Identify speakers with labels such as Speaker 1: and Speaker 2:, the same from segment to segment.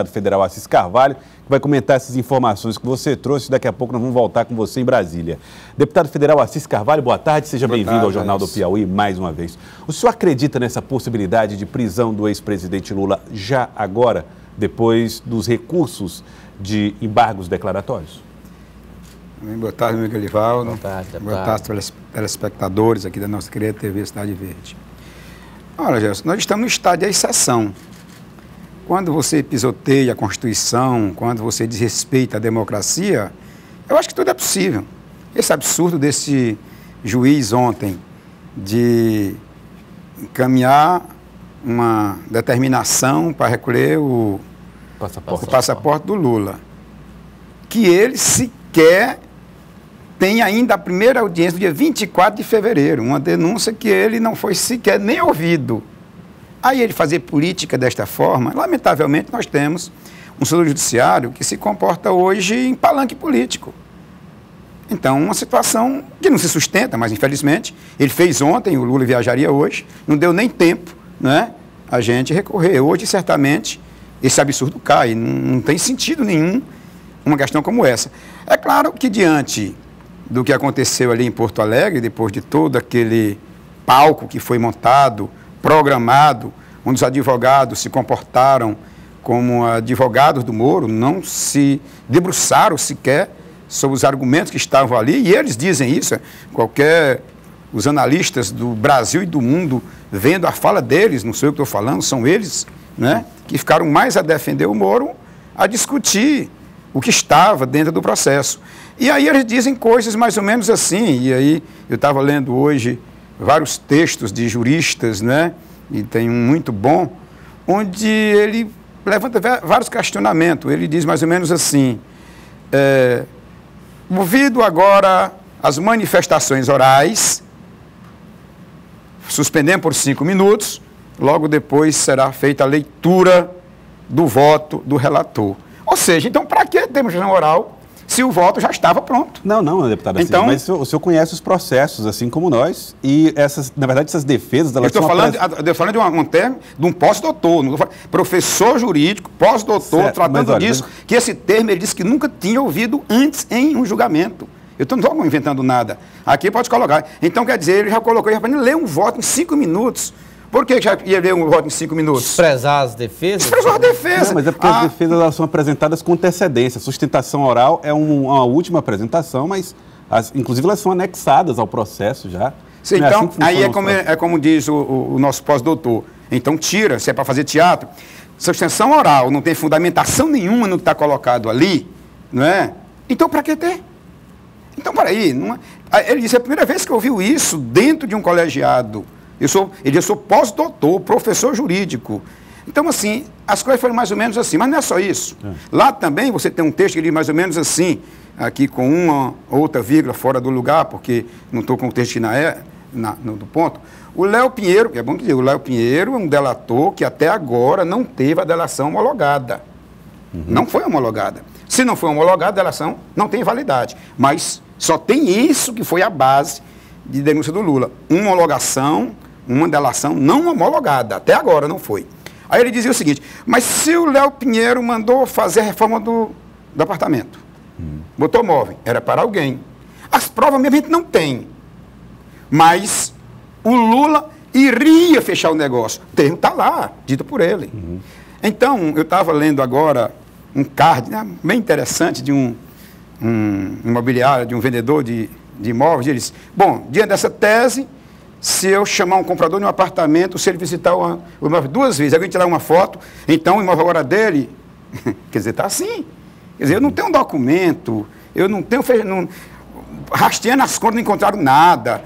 Speaker 1: federal Assis Carvalho, que vai comentar essas informações que você trouxe. Daqui a pouco nós vamos voltar com você em Brasília. Deputado federal Assis Carvalho, boa tarde, seja bem-vindo ao Jornal do Piauí mais uma vez. O senhor acredita nessa possibilidade de prisão do ex-presidente Lula já agora, depois dos recursos de embargos declaratórios?
Speaker 2: Boa tarde, meu amigo Elivaldo.
Speaker 3: Boa tarde,
Speaker 2: boa tarde, telespectadores aqui da nossa querida TV Cidade Verde. Olha, Gelson, nós estamos no estado de exceção. Quando você pisoteia a Constituição, quando você desrespeita a democracia, eu acho que tudo é possível. Esse absurdo desse juiz ontem de encaminhar uma determinação para recolher o passaporte do Lula, que ele sequer tem ainda a primeira audiência do dia 24 de fevereiro, uma denúncia que ele não foi sequer nem ouvido. Aí ele fazer política desta forma, lamentavelmente nós temos um setor judiciário que se comporta hoje em palanque político. Então, uma situação que não se sustenta, mas infelizmente, ele fez ontem, o Lula viajaria hoje, não deu nem tempo, né, a gente recorrer. Hoje, certamente, esse absurdo cai, não tem sentido nenhum uma questão como essa. É claro que diante do que aconteceu ali em Porto Alegre, depois de todo aquele palco que foi montado, programado, onde os advogados se comportaram como advogados do Moro, não se debruçaram sequer sobre os argumentos que estavam ali, e eles dizem isso, os analistas do Brasil e do mundo, vendo a fala deles, não sei o que estou falando, são eles, né, que ficaram mais a defender o Moro, a discutir o que estava dentro do processo. E aí eles dizem coisas mais ou menos assim, e aí eu estava lendo hoje vários textos de juristas, né, e tem um muito bom, onde ele levanta vários questionamentos. Ele diz mais ou menos assim, movido agora às manifestações orais, suspendendo por 5 minutos, logo depois será feita a leitura do voto do relator. Ou seja, então, para que termos na oral se o voto já estava pronto?
Speaker 1: Não, deputado Assis, então, mas o senhor conhece os processos, assim como nós, e na verdade, essas defesas... Eu estou
Speaker 2: falando de um pós-doutor, professor jurídico, pós-doutor, tratando disso, que esse termo ele disse que nunca tinha ouvido antes em um julgamento. Eu não estou inventando nada. Aqui pode colocar. Então, quer dizer, ele já colocou, ele já ler um voto em 5 minutos. Por que já ia ler um voto em 5 minutos?
Speaker 3: Desprezar as defesas?
Speaker 2: Desprezar a defesa.
Speaker 1: Não, mas é porque as defesas elas são apresentadas com antecedência. A sustentação oral é uma última apresentação, mas inclusive elas são anexadas ao processo já.
Speaker 2: Sim, então, assim aí é como diz o nosso pós-doutor. Então tira, se é para fazer teatro. Sustentação oral não tem fundamentação nenhuma no que está colocado ali, não é? Então para que ter? Então, peraí, ele disse, é a primeira vez que ouviu isso dentro de um colegiado. Eu sou pós-doutor, professor jurídico. Então, assim, as coisas foram mais ou menos assim, mas não é só isso. Lá também você tem um texto que diz mais ou menos assim, aqui com uma outra vírgula fora do lugar, porque não estou com o texto do ponto. O Léo Pinheiro, que é bom dizer, o Léo Pinheiro é um delator que até agora não teve a delação homologada. Não foi homologada. Se não foi homologada, a delação não tem validade. Mas só tem isso que foi a base de denúncia do Lula. Uma homologação, uma delação não homologada. Até agora não foi. Aí ele dizia o seguinte, mas se o Léo Pinheiro mandou fazer a reforma do apartamento, botou móvel, era para alguém. As provas mesmo a gente não tem. Mas o Lula iria fechar o negócio. O termo está lá, dito por ele. Então, eu estava lendo agora um card, né, bem interessante de um imobiliário, de um vendedor de imóveis. Ele disse, bom, diante dessa tese, se eu chamar um comprador de um apartamento, se ele visitar o imóvel 2 vezes, alguém tirar uma foto, então o imóvel agora dele, quer dizer, está assim. Quer dizer, eu não tenho um documento, eu não tenho, rasteando as contas, não encontraram nada.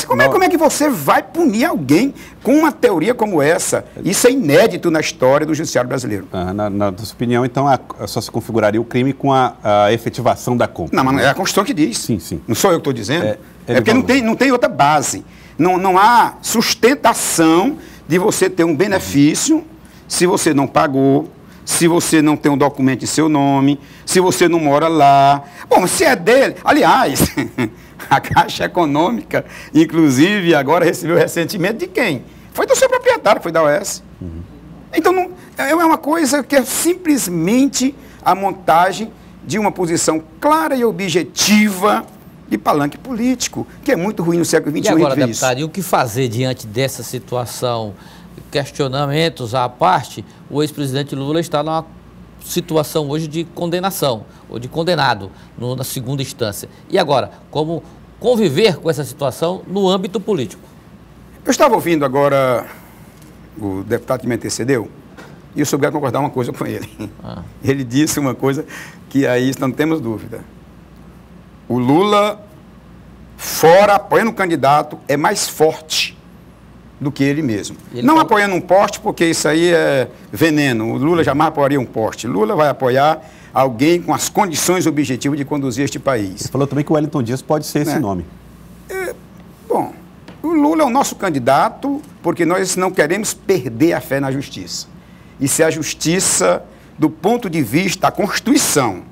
Speaker 2: Como é que você vai punir alguém com uma teoria como essa? Isso é inédito na história do judiciário brasileiro.
Speaker 1: Na sua opinião, então, só se configuraria o crime com a efetivação da compra?
Speaker 2: Não, mas é a Constituição que diz.
Speaker 1: Sim, sim.
Speaker 2: Não sou eu que estou dizendo. É porque não tem outra base. Não há sustentação de você ter um benefício se você não pagou, se você não tem um documento em seu nome, se você não mora lá. Bom, se é dele... Aliás... A Caixa Econômica, inclusive, agora recebeu recentemente de quem? Foi do seu proprietário, foi da OAS. Então, não, é uma coisa que é simplesmente a montagem de uma posição clara e objetiva de palanque político, que é muito ruim no século XXI.
Speaker 3: E agora, deputado, e o que fazer diante dessa situação? Questionamentos à parte, o ex-presidente Lula está numa situação hoje de condenação, ou de condenado na segunda instância. E agora, como conviver com essa situação no âmbito político?
Speaker 2: Eu estava ouvindo agora o deputado que me antecedeu, e eu soube concordar uma coisa com ele. Ele disse uma coisa que aí não temos dúvida. O Lula, fora apoiando o candidato, é mais forte do que ele mesmo. Não apoiando um poste, porque isso aí é veneno. O Lula jamais apoiaria um poste. Lula vai apoiar alguém com as condições objetivas de conduzir este país.
Speaker 1: Você falou também que o Wellington Dias pode ser esse nome.
Speaker 2: Bom, o Lula é o nosso candidato porque nós não queremos perder a fé na justiça. E se a justiça, do ponto de vista da Constituição,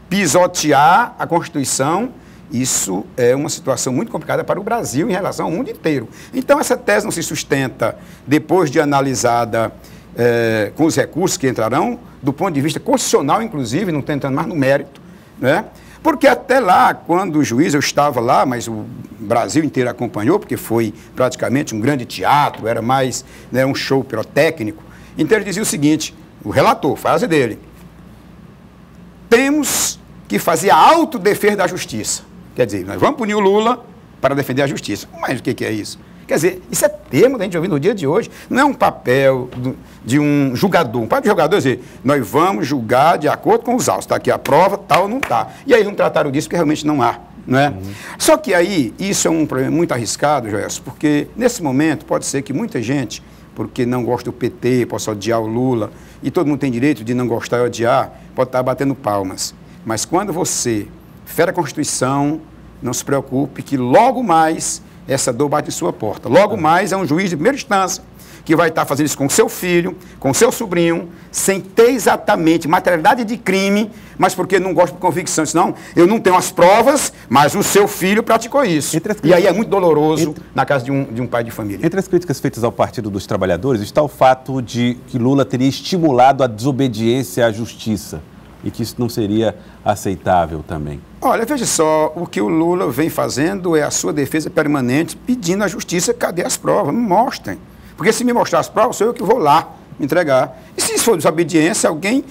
Speaker 2: pisotear a Constituição, isso é uma situação muito complicada para o Brasil em relação ao mundo inteiro. Então, essa tese não se sustenta, depois de analisada com os recursos que entrarão, do ponto de vista constitucional, inclusive, não estou entrando mais no mérito, né? Porque até lá, quando o juiz, eu estava lá, mas o Brasil inteiro acompanhou, porque foi praticamente um grande teatro, era mais, né, um show pirotécnico. Então, ele dizia o seguinte, o relator, frase dele: temos que fazer a autodefesa da justiça. Quer dizer, nós vamos punir o Lula para defender a justiça. Mas o que é isso? Quer dizer, isso é termo da gente ouvir no dia de hoje. Não é um papel de um julgador. Um papel de julgador é dizer, nós vamos julgar de acordo com os autos. Está aqui a prova, tal ou não está. E aí não trataram disso porque realmente não há. Não é? Só que aí, isso é um problema muito arriscado, Joelson, porque nesse momento pode ser que muita gente, porque não gosta do PT, possa odiar o Lula, e todo mundo tem direito de não gostar e odiar, pode estar batendo palmas. Mas quando você fere a Constituição, não se preocupe que logo mais essa dor bate em sua porta. Logo mais é um juiz de primeira instância que vai estar fazendo isso com seu filho, com seu sobrinho, sem ter exatamente materialidade de crime, mas porque não gosta de convicção. Senão, eu não tenho as provas, mas o seu filho praticou isso. E aí é muito doloroso na casa de um pai de família.
Speaker 1: Entre as críticas feitas ao Partido dos Trabalhadores está o fato de que Lula teria estimulado a desobediência à justiça e que isso não seria aceitável também.
Speaker 2: Olha, veja só, o que o Lula vem fazendo é a sua defesa permanente, pedindo à justiça, cadê as provas? Me mostrem. Porque se me mostrar as provas, sou eu que vou lá me entregar. E se isso for desobediência, alguém...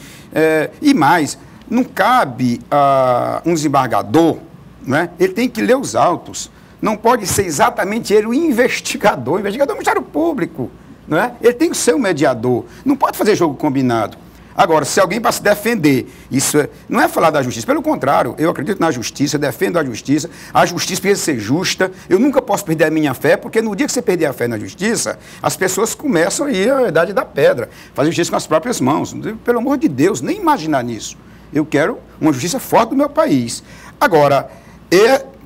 Speaker 2: e mais, não cabe a um desembargador, né? Ele tem que ler os autos. Não pode ser exatamente ele o investigador. O investigador é o Ministério Público, né? Ele tem que ser o mediador. Não pode fazer jogo combinado. Agora, se alguém para se defender, isso não é falar da justiça, pelo contrário, eu acredito na justiça, defendo a justiça precisa ser justa, eu nunca posso perder a minha fé, porque no dia que você perder a fé na justiça, as pessoas começam a ir à idade da pedra, fazer justiça com as próprias mãos. Pelo amor de Deus, nem imaginar nisso. Eu quero uma justiça forte do meu país. Agora,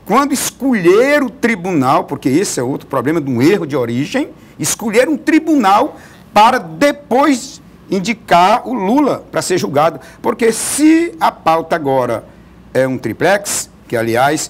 Speaker 2: quando escolher o tribunal, porque esse é outro problema de um erro de origem, escolher um tribunal para depois indicar o Lula para ser julgado. Porque se a pauta agora é um triplex, que aliás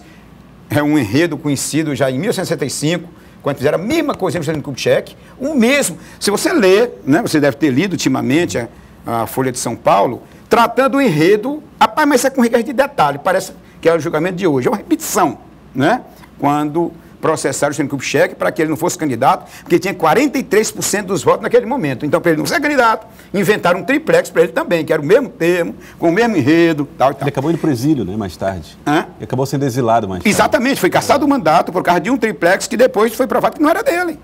Speaker 2: é um enredo conhecido já em 1965, quando fizeram a mesma coisa no Kubitschek, o mesmo. Se você ler, né, você deve ter lido ultimamente a Folha de São Paulo, tratando o enredo, rapaz, mas isso é com riqueza de detalhe, parece que é o julgamento de hoje, é uma repetição, né? Quando processaram o Kubitschek para que ele não fosse candidato, porque tinha 43% dos votos naquele momento. Então, para ele não ser candidato, inventaram um triplex para ele também, que era o mesmo termo, com o mesmo enredo, tal e tal.
Speaker 1: Ele acabou indo para o exílio, né, mais tarde. Ele acabou sendo exilado mais tarde.
Speaker 2: Exatamente, foi cassado o mandato por causa de um triplex que depois foi provado que não era dele.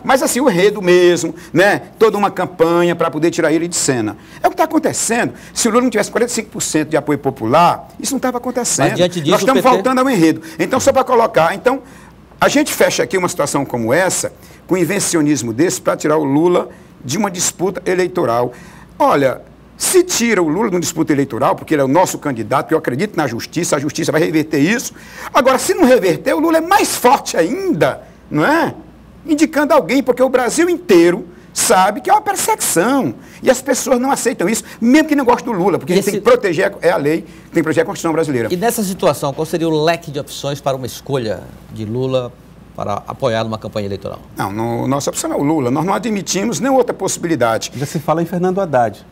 Speaker 2: Mas assim, o enredo mesmo, né? Toda uma campanha para poder tirar ele de cena. É o que está acontecendo. Se o Lula não tivesse 45% de apoio popular, isso não estava acontecendo.
Speaker 3: Mas diante disso,
Speaker 2: nós estamos voltando ao enredo. Então, só para colocar, a gente fecha aqui uma situação como essa, com invencionismo desse, para tirar o Lula de uma disputa eleitoral. Olha, se tira o Lula de uma disputa eleitoral, porque ele é o nosso candidato, que eu acredito na justiça, a justiça vai reverter isso. Agora, se não reverter, o Lula é mais forte ainda, não é? Indicando alguém, porque o Brasil inteiro sabe que é uma perseguição. E as pessoas não aceitam isso, mesmo que não gostem do Lula, porque ele tem que proteger a lei, tem que proteger a Constituição brasileira.
Speaker 3: E nessa situação, qual seria o leque de opções para uma escolha de Lula para apoiar numa campanha eleitoral?
Speaker 2: Não, nossa opção é o Lula. Nós não admitimos nem outra possibilidade.
Speaker 1: Já se fala em Fernando Haddad.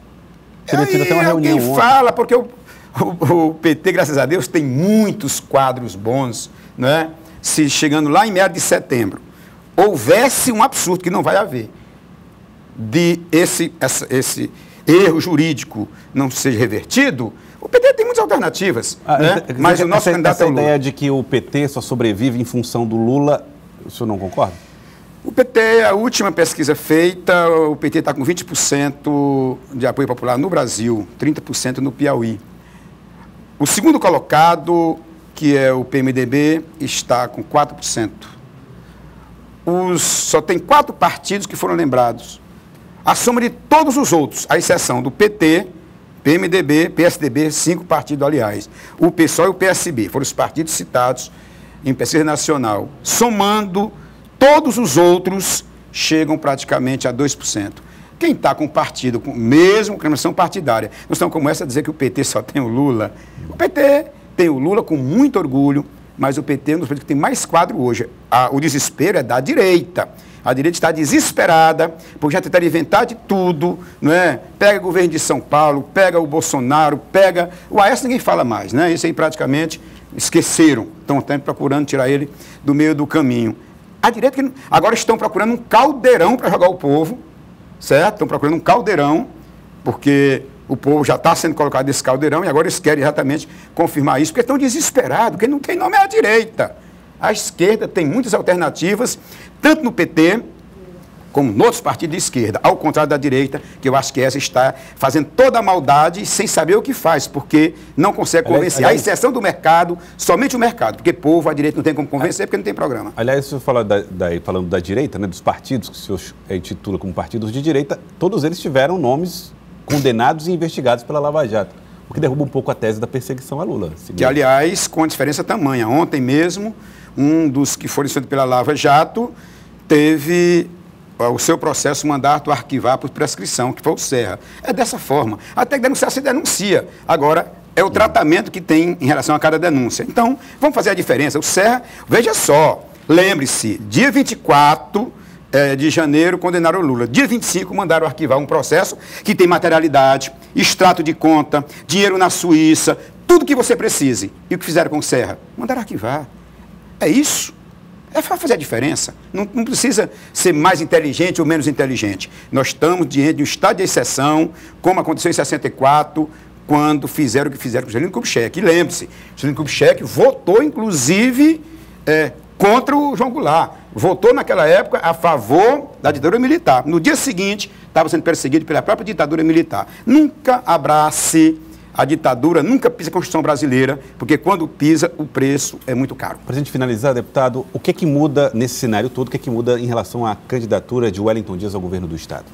Speaker 1: Teria tido até uma reunião
Speaker 2: ontem. Fala, porque o PT, graças a Deus, tem muitos quadros bons, né? Se chegando lá em meados de setembro, houvesse um absurdo, que não vai haver, de esse erro jurídico não seja revertido, o PT tem muitas alternativas, né? Mas o nosso candidato é o Lula.
Speaker 1: Essa ideia de que o PT só sobrevive em função do Lula, o senhor não concorda?
Speaker 2: O PT, a última pesquisa feita, o PT está com 20% de apoio popular no Brasil, 30% no Piauí. O segundo colocado, que é o PMDB, está com 4%. Só tem 4 partidos que foram lembrados. A soma de todos os outros, à exceção do PT, PMDB, PSDB, 5 partidos, aliás. O PSOL e o PSB foram os partidos citados em pesquisa nacional. Somando, todos os outros chegam praticamente a 2%. Quem está com partido, mesmo com nomeação partidária, não estão como essa a dizer que o PT só tem o Lula. O PT tem o Lula com muito orgulho, mas o PT é um dos partidos que tem mais quadro hoje. O desespero é da direita. A direita está desesperada, porque já tentaram inventar de tudo, não é? Pega o governo de São Paulo, pega o Bolsonaro, pega... O Aécio ninguém fala mais, né? Isso aí praticamente esqueceram. Estão procurando tirar ele do meio do caminho. A direita agora estão procurando um caldeirão para jogar o povo, certo? Estão procurando um caldeirão, porque o povo já está sendo colocado nesse caldeirão e agora eles querem exatamente confirmar isso, porque estão desesperados, porque não tem nome à direita. A esquerda tem muitas alternativas, tanto no PT como em outros partidos de esquerda, ao contrário da direita, que eu acho que essa está fazendo toda a maldade sem saber o que faz, porque não consegue convencer. A exceção do mercado, somente o mercado, porque povo, a direita não tem como convencer, porque não tem programa.
Speaker 1: Aliás, o senhor fala falando da direita, né, dos partidos que o senhor intitula como partidos de direita, todos eles tiveram nomes condenados e investigados pela Lava Jato, o que derruba um pouco a tese da perseguição a Lula.
Speaker 2: Que, aliás, com a diferença tamanha. Ontem mesmo, um dos que foram instruídos pela Lava Jato teve o seu processo mandato arquivar por prescrição, que foi o Serra. É dessa forma. Até que denunciar, se denuncia. Agora, é o tratamento que tem em relação a cada denúncia. Então, vamos fazer a diferença. O Serra, veja só, lembre-se, dia 24 de janeiro condenaram o Lula. Dia 25 mandaram arquivar um processo que tem materialidade, extrato de conta, dinheiro na Suíça, tudo que você precise. E o que fizeram com o Serra? Mandaram arquivar. É isso. É fazer a diferença. Não precisa ser mais inteligente ou menos inteligente. Nós estamos diante de um estado de exceção, como aconteceu em 64, quando fizeram o que fizeram com o Juscelino Kubitschek. E lembre-se, Juscelino Kubitschek votou, inclusive, contra o João Goulart. Votou, naquela época, a favor da ditadura militar. No dia seguinte, estava sendo perseguido pela própria ditadura militar. Nunca abrace a ditadura, nunca pisa a Constituição brasileira, porque quando pisa, o preço é muito caro.
Speaker 1: Para a gente finalizar, deputado, o que muda nesse cenário todo, o que muda em relação à candidatura de Wellington Dias ao governo do Estado?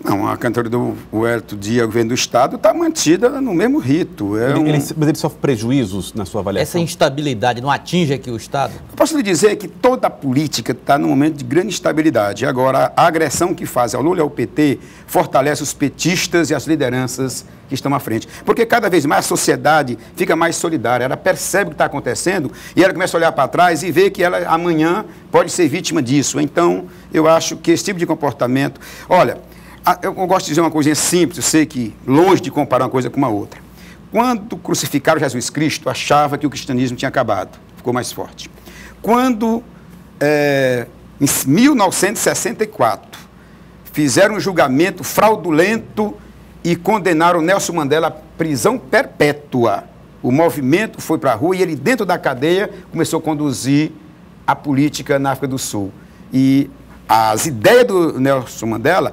Speaker 2: Não, a candidatura do Wellington Dias ao governo do Estado está mantida no mesmo rito.
Speaker 1: Mas ele sofre prejuízos na sua avaliação?
Speaker 3: Essa instabilidade não atinge aqui o Estado?
Speaker 2: Eu posso lhe dizer que toda a política está num momento de grande instabilidade. Agora, a agressão que faz ao Lula e ao PT fortalece os petistas e as lideranças que estão à frente. Porque cada vez mais a sociedade fica mais solidária. Ela percebe o que está acontecendo e ela começa a olhar para trás e ver que ela amanhã pode ser vítima disso. Então, eu acho que esse tipo de comportamento... Olha, eu gosto de dizer uma coisinha simples, eu sei que longe de comparar uma coisa com uma outra. Quando crucificaram Jesus Cristo, achava que o cristianismo tinha acabado, ficou mais forte. Quando, em 1964, fizeram um julgamento fraudulento e condenaram Nelson Mandela à prisão perpétua, o movimento foi para a rua e ele, dentro da cadeia, começou a conduzir a política na África do Sul. E as ideias do Nelson Mandela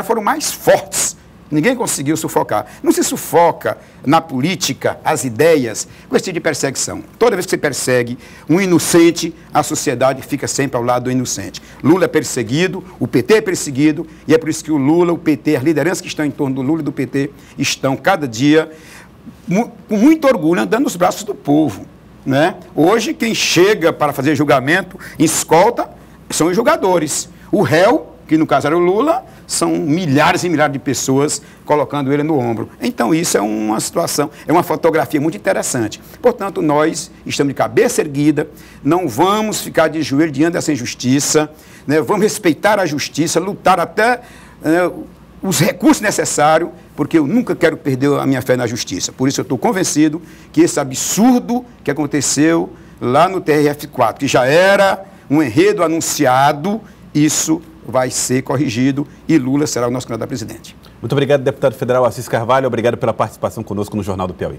Speaker 2: foram mais fortes. Ninguém conseguiu sufocar. Não se sufoca na política as ideias com esse tipo de perseguição. Toda vez que você persegue um inocente, a sociedade fica sempre ao lado do inocente. Lula é perseguido, o PT é perseguido, e é por isso que o Lula, o PT, as lideranças que estão em torno do Lula e do PT estão cada dia com muito orgulho andando nos braços do povo, né? Hoje, quem chega para fazer julgamento em escolta são os julgadores. O réu, que no caso era o Lula, são milhares e milhares de pessoas colocando ele no ombro. Então, isso é uma situação, é uma fotografia muito interessante. Portanto, nós estamos de cabeça erguida, não vamos ficar de joelho diante dessa injustiça, né? Vamos respeitar a justiça, lutar até os recursos necessários, porque eu nunca quero perder a minha fé na justiça. Por isso, eu estou convencido que esse absurdo que aconteceu lá no TRF4, que já era um enredo anunciado, isso vai ser corrigido e Lula será o nosso candidato a presidente.
Speaker 1: Muito obrigado, deputado federal Assis Carvalho. Obrigado pela participação conosco no Jornal do Piauí.